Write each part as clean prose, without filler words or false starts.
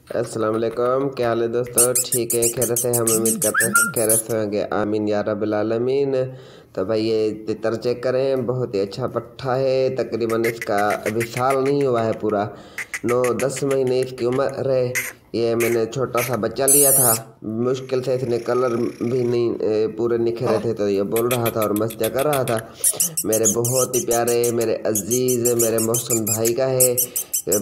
अस्सलाम वालेकुम। क्या हाल है दोस्तों? ठीक है, खैरियत से? हम उम्मीद करते हैं सब खैरियत से होंगे। आमीन या रब्बिल आलमीन। तो भाई ये तितर चेक करें, बहुत ही अच्छा पट्ठा है। तकरीबन इसका अभी साल नहीं हुआ है, पूरा 9-10 महीने इसकी उम्र है। ये मैंने छोटा सा बच्चा लिया था, मुश्किल से इसने कलर भी नहीं पूरे निखरे थे, तो ये बोल रहा था और मस्तियाँ कर रहा था। मेरे बहुत ही प्यारे, मेरे अजीज़, मेरे मोहसिन भाई का है।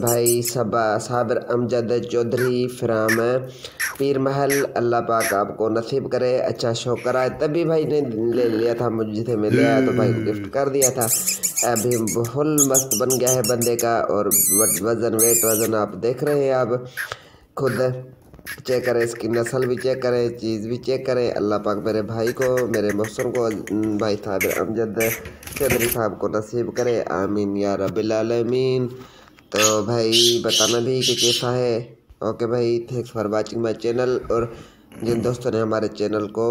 भाई सबा साबिर अमजद चौधरी फ्राम पीर महल। अल्लाह पाक आपको नसीब करे, अच्छा शो कराए। तभी भाई ने ले लिया था मुझसे, मैं ले आया तो भाई को गिफ्ट कर दिया था। अभी फुल मस्त बन गया है बंदे का। और वज़न आप देख रहे हैं, आप खुद चेक करें, इसकी नस्ल भी चेक करें, चीज़ भी चेक करें। अल्लाह पाक मेरे भाई को, मेरे मोहसिन को, भाई साबिर अमजद चौधरी साहब को नसीब करे। आमीन या रब्बिल आलमीन। तो भाई बताना भी कि कैसा है। ओके भाई, thanks for watching my channel. और जिन दोस्तों ने हमारे चैनल को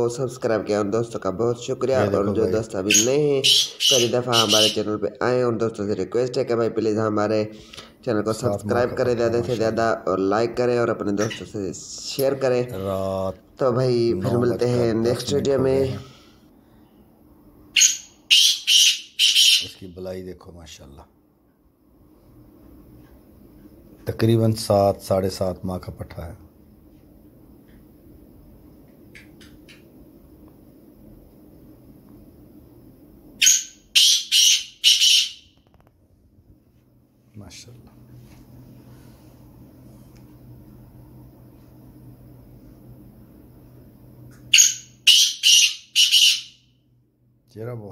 सब्सक्राइब किया उन दोस्तों का बहुत शुक्रिया। ये और देखो जो भाई, दोस्त अभी नए हैं, पहली दफ़ा हमारे चैनल पे आए, उन दोस्तों से रिक्वेस्ट है कि भाई प्लीज़ हमारे चैनल को 7 माह सब्सक्राइब का करें पट्ठा है ज़्यादा से ज़्यादा, माशाल्लाह। और लाइक करें और अपने दोस्तों से शेयर करें। रात तो भाई फिर नौ मिलते बजकर हैं दस नेक्स्ट मिनट वीडियो हो गए में। हैं। इसकी बुलाई देखो माशाल्लाह। तकरीबन 7 साढ़े 7 माह का पट्ठा है। माशाल्लाह। चेहरा बहुत